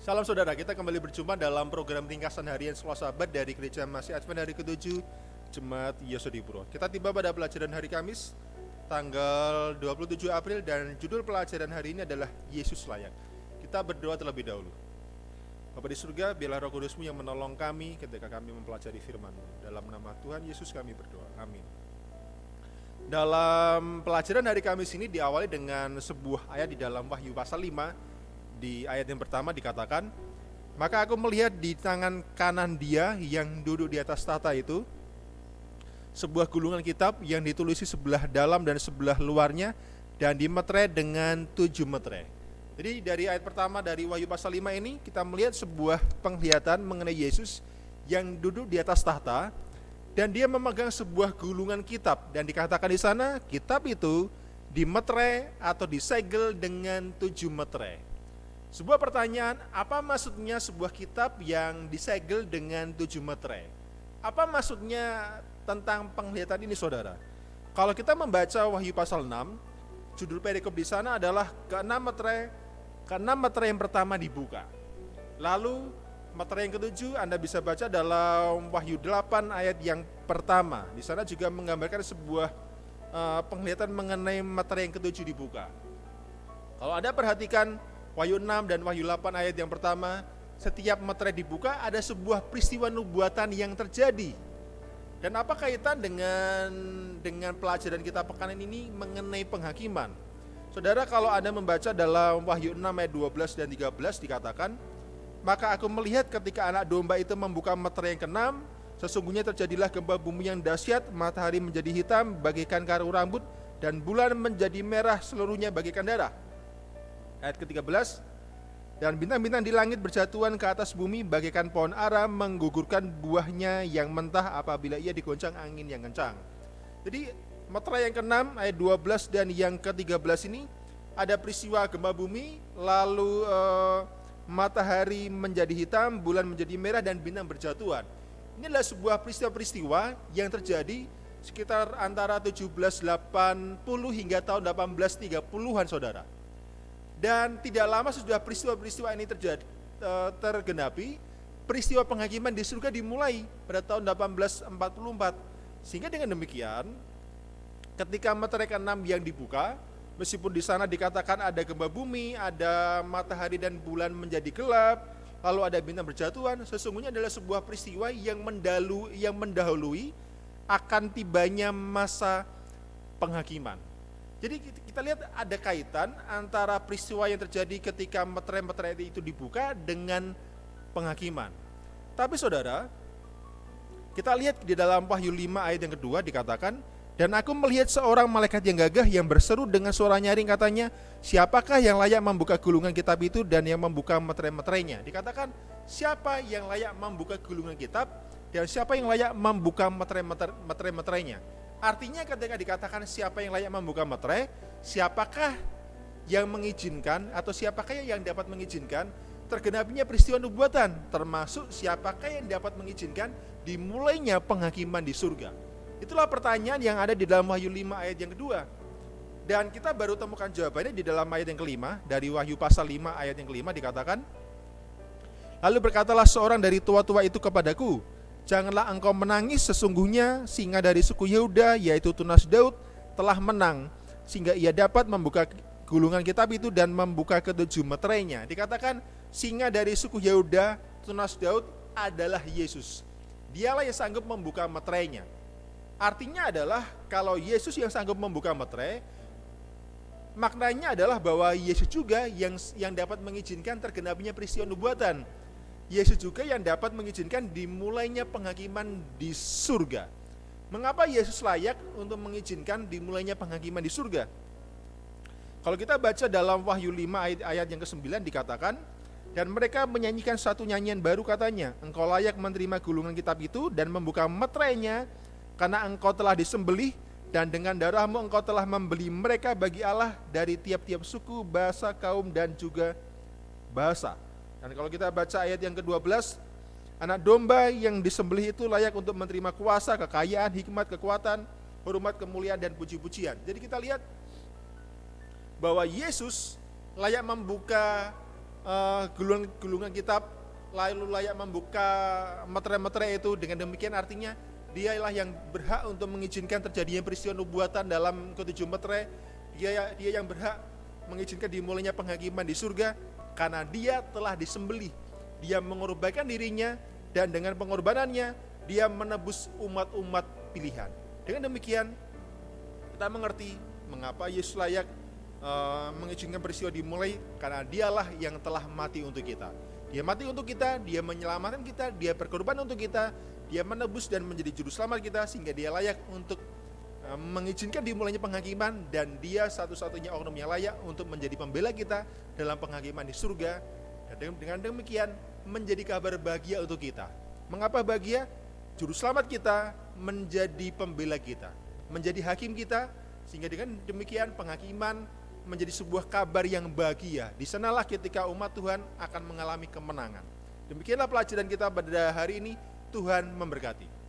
Salam saudara, kita kembali berjumpa dalam program ringkasan harian Selasa Sabat dari Gereja Masih Advent hari ke-7 Jemaat Yesodipuro. Kita tiba pada pelajaran hari Kamis tanggal 27 April dan judul pelajaran hari ini adalah Yesus layak. Kita berdoa terlebih dahulu. Bapa di surga, biarlah Roh Kudus-Mu yang menolong kami ketika kami mempelajari firman-Mu. Dalam nama Tuhan Yesus kami berdoa. Amin. Dalam pelajaran hari Kamis ini diawali dengan sebuah ayat di dalam Wahyu pasal 5. Di ayat yang pertama dikatakan, maka aku melihat di tangan kanan Dia yang duduk di atas tahta itu sebuah gulungan kitab yang ditulisi sebelah dalam dan sebelah luarnya dan dimeterai dengan 7 meterai. Jadi dari ayat pertama dari Wahyu pasal 5 ini kita melihat sebuah penglihatan mengenai Yesus yang duduk di atas tahta dan Dia memegang sebuah gulungan kitab, dan dikatakan di sana kitab itu dimeterai atau disegel dengan 7 meterai. Sebuah pertanyaan, apa maksudnya sebuah kitab yang disegel dengan 7 meterai? Apa maksudnya tentang penglihatan ini, saudara? Kalau kita membaca Wahyu pasal 6, judul perikop di sana adalah keenam meterai yang pertama dibuka. Lalu meterai yang ke-7 Anda bisa baca dalam Wahyu 8 ayat yang pertama. Di sana juga menggambarkan sebuah penglihatan mengenai meterai yang ke-7 dibuka. Kalau Anda perhatikan Wahyu 6 dan Wahyu 8 ayat yang pertama, setiap meterai dibuka ada sebuah peristiwa nubuatan yang terjadi. Dan apa kaitan dengan pelajaran kita pekan ini mengenai penghakiman? Saudara, kalau Anda membaca dalam Wahyu 6 ayat 12 dan 13 dikatakan, maka aku melihat ketika anak domba itu membuka meterai yang ke-6, sesungguhnya terjadilah gempa bumi yang dahsyat, matahari menjadi hitam bagaikan karung rambut dan bulan menjadi merah seluruhnya bagaikan darah. Ayat ke-13, dan bintang-bintang di langit berjatuhan ke atas bumi bagaikan pohon ara menggugurkan buahnya yang mentah apabila ia digoncang angin yang kencang. Jadi meterai yang ke-6 ayat 12 dan yang ke-13 ini ada peristiwa gempa bumi, lalu matahari menjadi hitam, bulan menjadi merah dan bintang berjatuhan. Ini adalah sebuah peristiwa-peristiwa yang terjadi sekitar antara 1780 hingga tahun 1830-an, saudara. Dan tidak lama sesudah peristiwa-peristiwa ini tergenapi, peristiwa penghakiman di surga dimulai pada tahun 1844. Sehingga dengan demikian, ketika meterai ke-6 yang dibuka, meskipun di sana dikatakan ada gempa bumi, ada matahari dan bulan menjadi gelap, lalu ada bintang berjatuhan, sesungguhnya adalah sebuah peristiwa yang mendahului akan tibanya masa penghakiman. Jadi kita lihat ada kaitan antara peristiwa yang terjadi ketika meterai-meterai itu dibuka dengan penghakiman. Tapi saudara, kita lihat di dalam Wahyu 5 ayat yang kedua dikatakan, dan aku melihat seorang malaikat yang gagah yang berseru dengan suara nyaring, katanya, siapakah yang layak membuka gulungan kitab itu dan yang membuka meterai-meterainya? Dikatakan, siapa yang layak membuka gulungan kitab dan siapa yang layak membuka meterai-meterainya? Artinya ketika dikatakan siapa yang layak membuka meterai, siapakah yang mengizinkan atau siapakah yang dapat mengizinkan tergenapinya peristiwa nubuatan, termasuk siapakah yang dapat mengizinkan dimulainya penghakiman di surga. Itulah pertanyaan yang ada di dalam Wahyu 5 ayat yang kedua. Dan kita baru temukan jawabannya di dalam ayat yang kelima. Dari Wahyu pasal 5 ayat yang kelima dikatakan, lalu berkatalah seorang dari tua-tua itu kepadaku, janganlah engkau menangis, sesungguhnya singa dari suku Yehuda, yaitu tunas Daud, telah menang, sehingga ia dapat membuka gulungan kitab itu dan membuka ke-7 meterainya. Dikatakan singa dari suku Yehuda, tunas Daud adalah Yesus. Dialah yang sanggup membuka meterainya. Artinya adalah kalau Yesus yang sanggup membuka meterai, maknanya adalah bahwa Yesus juga yang dapat mengizinkan tergenapinya peristiwa nubuatan. Yesus juga yang dapat mengizinkan dimulainya penghakiman di surga. Mengapa Yesus layak untuk mengizinkan dimulainya penghakiman di surga? Kalau kita baca dalam Wahyu 5 ayat yang ke-9 dikatakan, dan mereka menyanyikan satu nyanyian baru, katanya, engkau layak menerima gulungan kitab itu dan membuka meterainya, karena engkau telah disembelih dan dengan darahmu engkau telah membeli mereka bagi Allah dari tiap-tiap suku, bahasa, kaum dan juga bahasa. Dan kalau kita baca ayat yang ke-12, anak domba yang disembelih itu layak untuk menerima kuasa, kekayaan, hikmat, kekuatan, hormat, kemuliaan dan puji-pujian. Jadi kita lihat bahwa Yesus layak membuka gulungan kitab, lalu layak membuka metere-metere itu. Dengan demikian artinya dialah yang berhak untuk mengizinkan terjadinya peristiwa nubuatan dalam ketujuh metere. Dia yang berhak mengizinkan dimulainya penghakiman di surga, karena dia telah disembelih. Dia mengorbankan dirinya, dan dengan pengorbanannya dia menebus umat-umat pilihan. Dengan demikian kita mengerti mengapa Yesus layak mengizinkan peristiwa dimulai, karena dialah yang telah mati untuk kita. Dia mati untuk kita, dia menyelamatkan kita, dia berkorban untuk kita, dia menebus dan menjadi juru selamat kita, sehingga dia layak untuk mengizinkan dimulainya penghakiman, dan dia satu-satunya oknum yang layak untuk menjadi pembela kita dalam penghakiman di surga. Dan dengan demikian menjadi kabar bahagia untuk kita. Mengapa bahagia? Juru selamat kita menjadi pembela kita, menjadi hakim kita, sehingga dengan demikian penghakiman menjadi sebuah kabar yang bahagia. Di sanalah ketika umat Tuhan akan mengalami kemenangan. Demikianlah pelajaran kita pada hari ini. Tuhan memberkati.